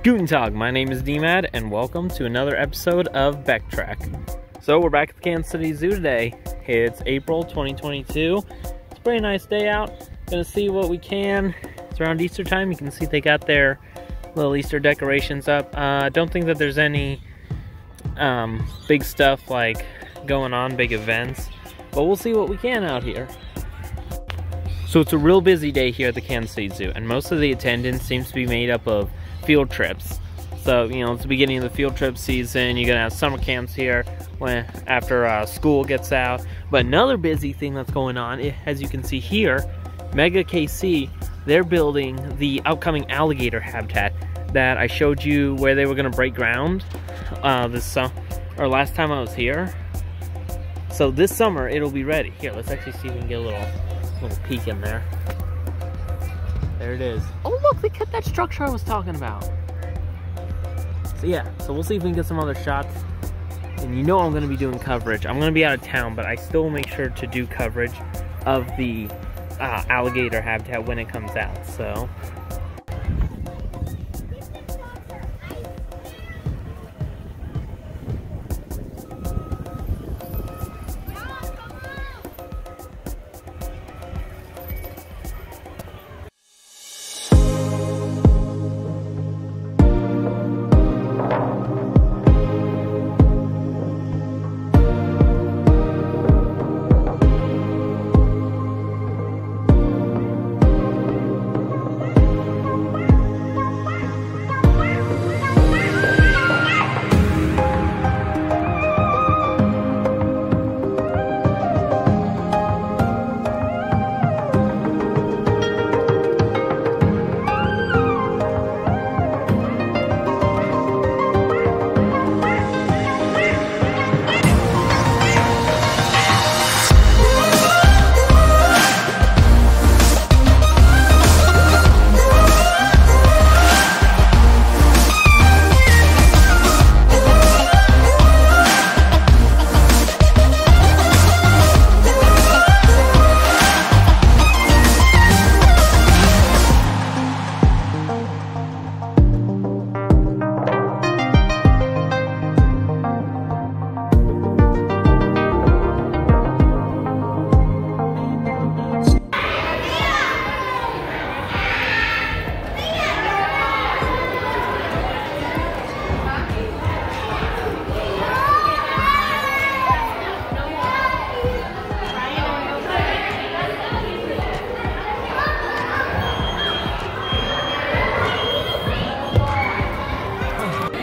Guten Tag, my name is DMAD, and welcome to another episode of Backtrack. So we're back at the Kansas City Zoo today. It's April 2022. It's a pretty nice day out. Gonna see what we can. It's around Easter time. You can see they got their little Easter decorations up. Don't think that there's any big stuff like going on, big events, but we'll see what we can out here. So it's a real busy day here at the Kansas City Zoo, and most of the attendance seems to be made up of field trips. So, you know, it's the beginning of the field trip season. You're gonna have summer camps here after school gets out. But another busy thing that's going on, as you can see here, Mega KC, they're building the upcoming alligator habitat that I showed you where they were gonna break ground last time I was here. So this summer it'll be ready. Here, let's actually see if we can get a little peek in there. There it is. Oh look, they cut that structure I was talking about. So yeah, so we'll see if we can get some other shots. And you know I'm gonna be doing coverage. I'm gonna be out of town, but I still make sure to do coverage of the alligator habitat when it comes out, so.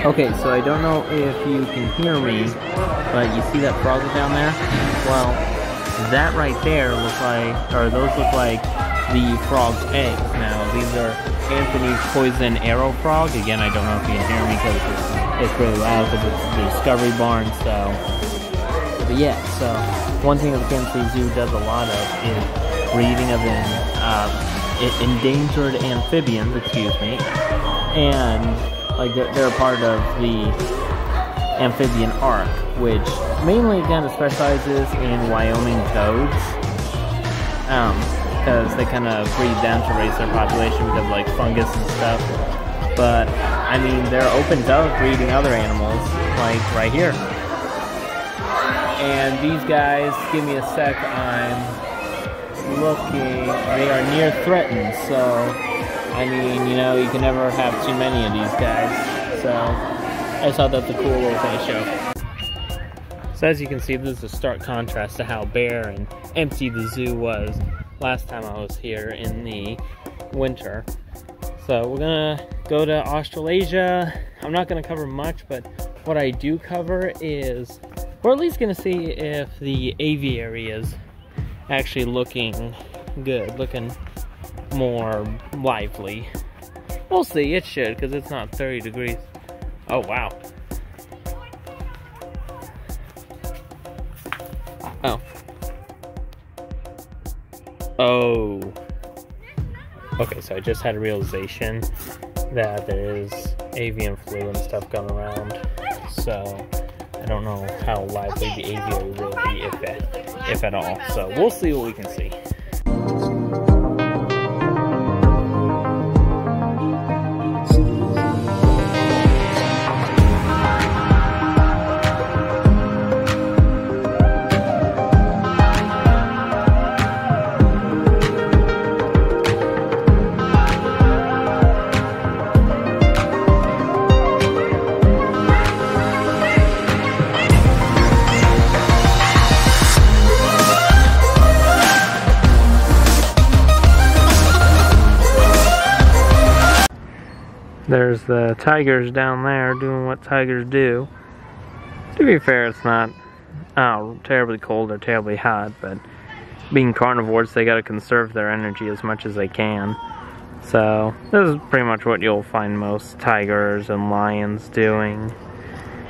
Okay, so I don't know if you can hear me, but you see that frog down there? Well, that right there those look like the frog's eggs. Now, these are Anthony's poison arrow frog. Again, I don't know if you can hear me because it's really loud because it's the Discovery Barn, so. But yeah, so one thing that the Kansas City Zoo does a lot of is breeding of endangered amphibians, and like they're a part of the amphibian arc, which mainly kind of specializes in Wyoming toads, because they kind of breed them to raise their population because of like fungus and stuff. But I mean, they're open to breeding other animals, like right here. And these guys, give me a sec, I'm looking, they are near threatened, so I mean, you know, you can never have too many of these guys, so I thought that's a cool little thing to show. So as you can see, this is a stark contrast to how bare and empty the zoo was last time I was here in the winter. So we're gonna go to Australasia. I'm not gonna cover much, but what I do cover is, we're at least gonna see if the aviary is actually looking good, looking more lively. We'll see, it should, because it's not 30 degrees. Oh wow. Oh. Okay, so I just had a realization that there is avian flu and stuff going around, so I don't know how lively the aviary will be, if at all. So we'll see what we can see. There's the tigers down there doing what tigers do. To be fair, it's not terribly cold or terribly hot, but being carnivores, they gotta conserve their energy as much as they can. So, this is pretty much what you'll find most tigers and lions doing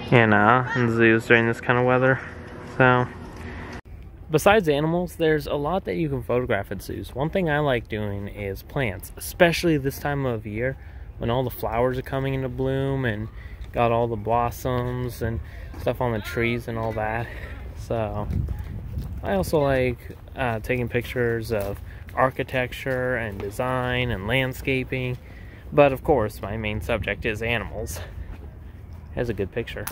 in zoos during this kind of weather. So, besides animals, there's a lot that you can photograph at zoos. One thing I like doing is plants, especially this time of year when all the flowers are coming into bloom and got all the blossoms and stuff on the trees and all that. So, I also like taking pictures of architecture and design and landscaping, but of course my main subject is animals. Has a good picture.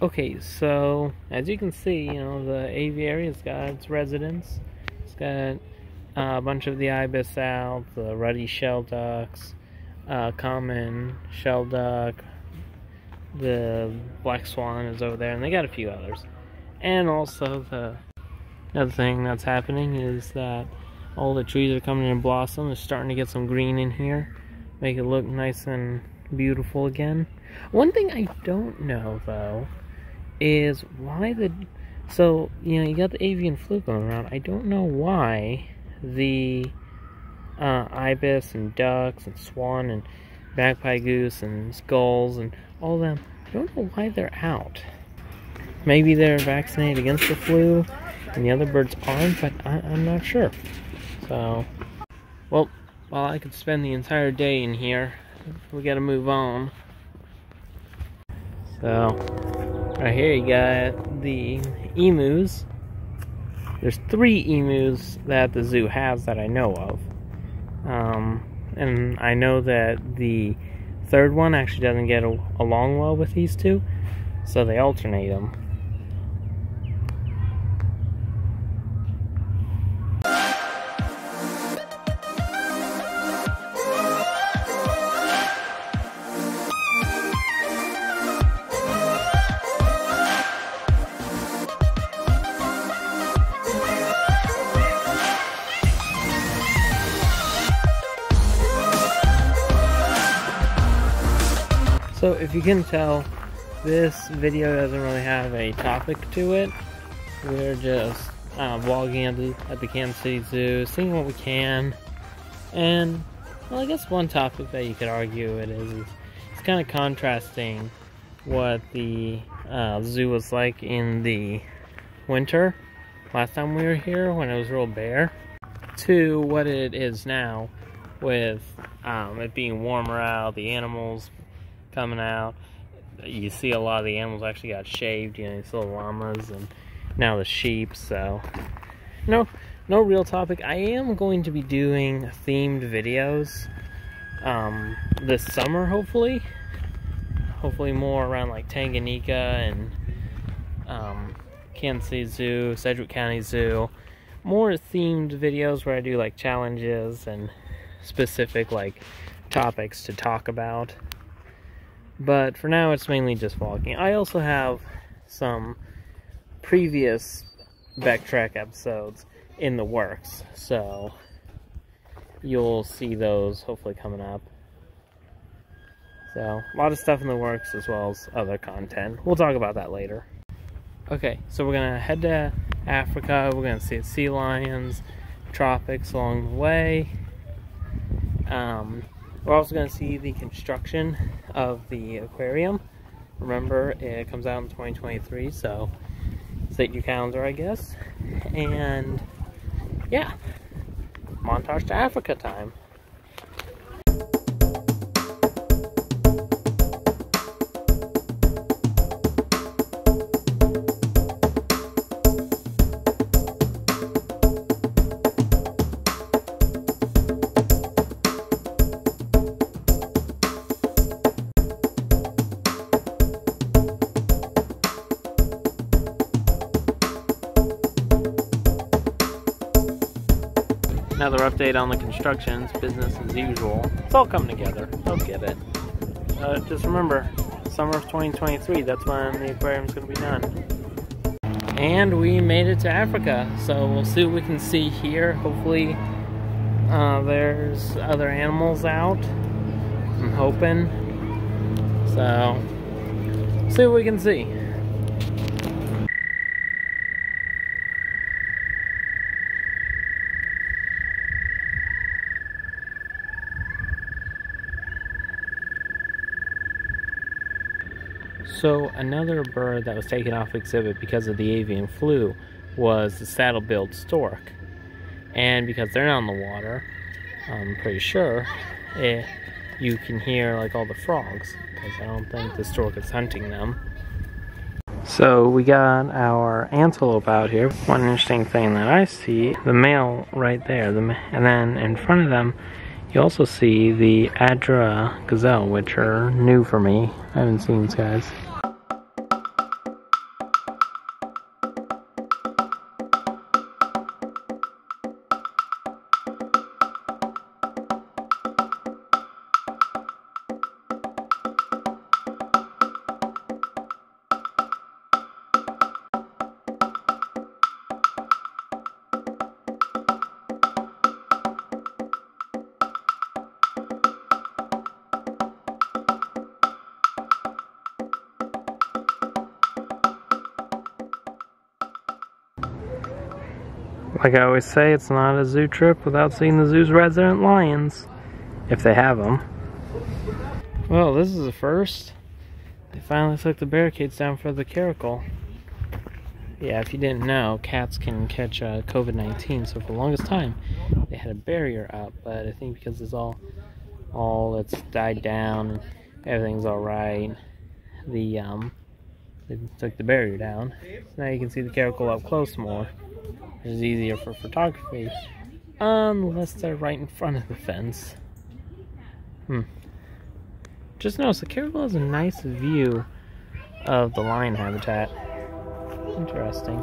Okay, so as you can see, the aviary's got its residents. It's got a bunch of the ibis out, the ruddy shell ducks, common shell duck, the black swan is over there, and they got a few others. And also the other thing that's happening is that all the trees are coming in blossom. They're starting to get some green in here, make it look nice and beautiful again. One thing I don't know though is why you got the avian flu going around. I don't know why the ibis and ducks and swan and magpie goose and skulls and all them, I don't know why they're out. Maybe they're vaccinated against the flu and the other birds aren't, but I'm not sure. So, well, while I could spend the entire day in here, we gotta move on. So, right here you got the emus. There's 3 emus that the zoo has that I know of. And I know that the 3rd one actually doesn't get along well with these 2, so they alternate them. So if you can tell, this video doesn't really have a topic to it. We're just vlogging at the Kansas City Zoo, seeing what we can. And, well, I guess one topic that you could argue it is it's kind of contrasting what the zoo was like in the winter, last time we were here when it was real bare, to what it is now with it being warmer out, the animals coming out. You see a lot of the animals actually got shaved, you see the llamas and now the sheep. So no real topic. I am going to be doing themed videos this summer, hopefully more around like Tanganyika and Kansas City Zoo, Sedgwick County Zoo, more themed videos where I do like challenges and specific like topics to talk about. But for now, it's mainly just vlogging. I also have some previous Backtrack episodes in the works, so you'll see those hopefully coming up. So, a lot of stuff in the works as well as other content. We'll talk about that later. Okay, so we're gonna head to Africa. We're gonna see sea lions, tropics along the way. We're also going to see the construction of the aquarium. Remember, it comes out in 2023, so set your calendar, I guess. And yeah, montage to Africa time. another update on the constructions, business as usual. It's all coming together, they'll get it. Just remember, summer of 2023, that's when the aquarium's going to be done. And we made it to Africa, so we'll see what we can see here. Hopefully there's other animals out, I'm hoping. So, see what we can see. So another bird that was taken off exhibit because of the avian flu was the saddle-billed stork. And because they're not in the water, I'm pretty sure, you can hear like all the frogs, because I don't think the stork is hunting them. So we got our antelope out here. One interesting thing that I see, the male right there, and then in front of them you also see the Adra gazelle, which are new for me. I haven't seen these guys. Like I always say, it's not a zoo trip without seeing the zoo's resident lions, if they have them. Well, this is the first. They finally took the barricades down for the caracal. Yeah, if you didn't know, cats can catch COVID-19, so for the longest time they had a barrier up, but I think because it's all it's died down and everything's alright, they took the barrier down. So now you can see the caracal up close more. It's easier for photography, unless they're right in front of the fence. Just notice the caracal has a nice view of the lion habitat. Interesting.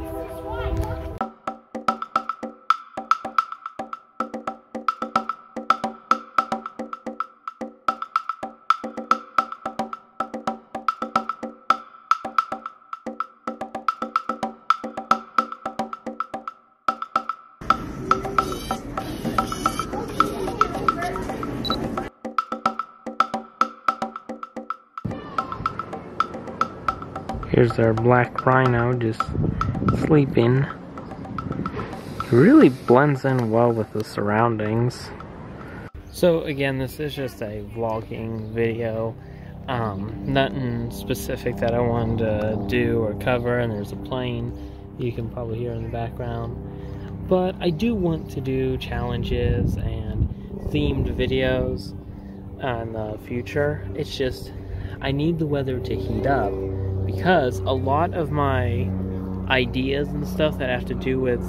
Here's our black rhino just sleeping. It really blends in well with the surroundings. So again, this is just a vlogging video. Nothing specific that I wanted to do or cover, and there's a plane you can probably hear in the background. But I do want to do challenges and themed videos in the future. It's just, I need the weather to heat up, because a lot of my ideas and stuff that have to do with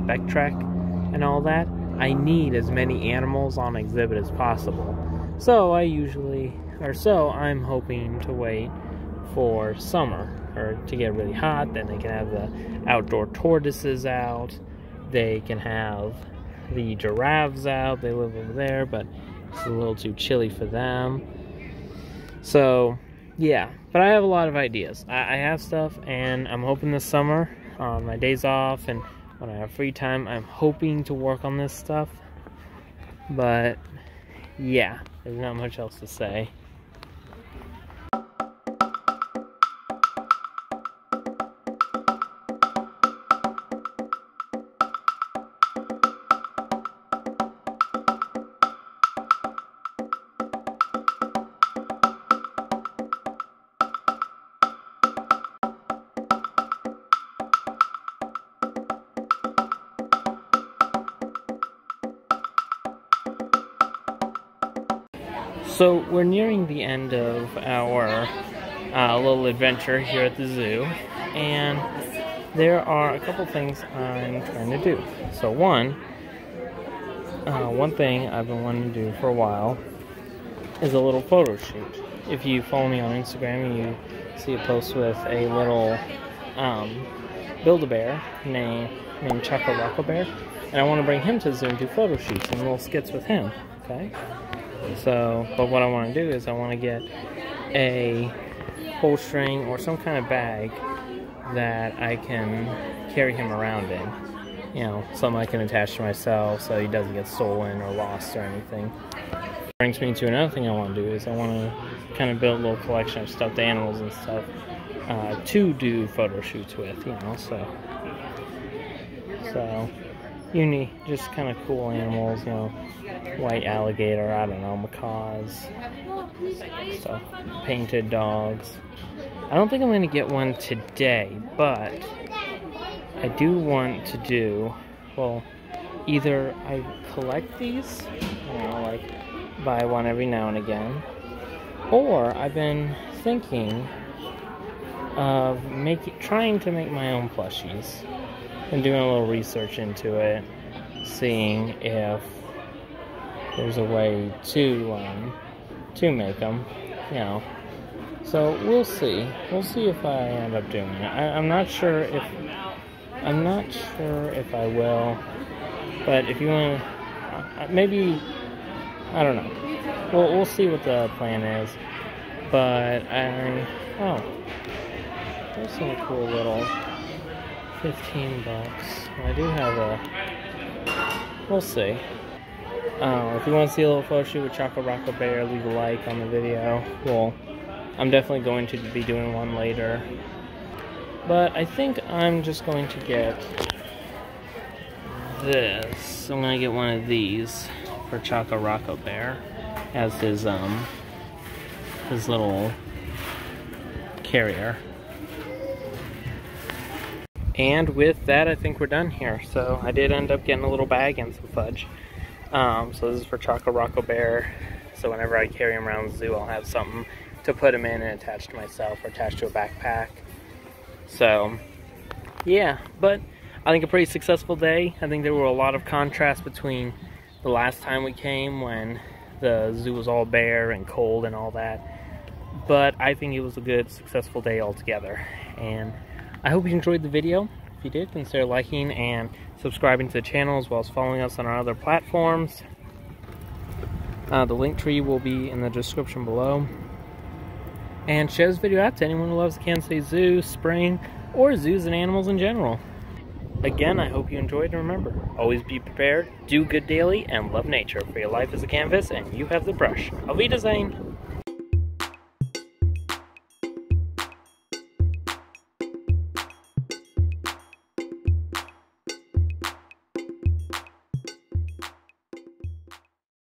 BEC track and all that, I need as many animals on exhibit as possible. So I'm hoping to wait for summer, or to get really hot, then they can have the outdoor tortoises out, they can have the giraffes out, they live over there, but it's a little too chilly for them. So yeah, but I have a lot of ideas. I have stuff, and I'm hoping this summer, on my days off and when I have free time, I'm hoping to work on this stuff. But yeah, there's not much else to say. So we're nearing the end of our little adventure here at the zoo, and there are a couple things I'm trying to do. So one thing I've been wanting to do for a while is a little photo shoot. If you follow me on Instagram, you see a post with a little Build-A-Bear named Choco Rocco Bear, and I want to bring him to the zoo and do photo shoots and little skits with him. Okay. So, but what I want to do is I want to get a pull string or some kind of bag that I can carry him around in. You know, something I can attach to myself so he doesn't get stolen or lost or anything. Brings me to another thing I want to do is I want to kind of build a little collection of stuffed animals and stuff to do photo shoots with, you know, so unique, just kind of cool animals, you know, white alligator, I don't know, macaws, stuff, painted dogs. I don't think I'm going to get one today, but I do want to do, well, either I collect these, you know, like buy one every now and again, or I've been thinking of trying to make my own plushies. Been doing a little research into it, seeing if there's a way to make them, you know. So we'll see. We'll see if I end up doing it. I'm not sure if I will. But if you want to, maybe, I don't know. We'll see what the plan is. But there's some cool little 15 bucks. I do have we'll see. If you want to see a little photo shoot with Choco Rocco Bear, leave a like on the video. Well, I'm definitely going to be doing one later. But I think I'm just going to get this. I'm going to get one of these for Choco Rocco Bear as his little carrier. And with that, I think we're done here. So I did end up getting a little bag and some fudge. So this is for Choco Rocco Bear. So whenever I carry him around the zoo, I'll have something to put him in and attach to myself or attach to a backpack. So yeah, but I think a pretty successful day. I think there were a lot of contrasts between the last time we came when the zoo was all bare and cold and all that. But I think it was a good, successful day altogether. And I hope you enjoyed the video. If you did, consider liking and subscribing to the channel, as well as following us on our other platforms. The LinkTree will be in the description below. And share this video out to anyone who loves the Kansas City Zoo, spring, or zoos and animals in general. Again, I hope you enjoyed, and remember, always be prepared, do good daily, and love nature, for your life is a canvas and you have the brush. Auf Wiedersehen!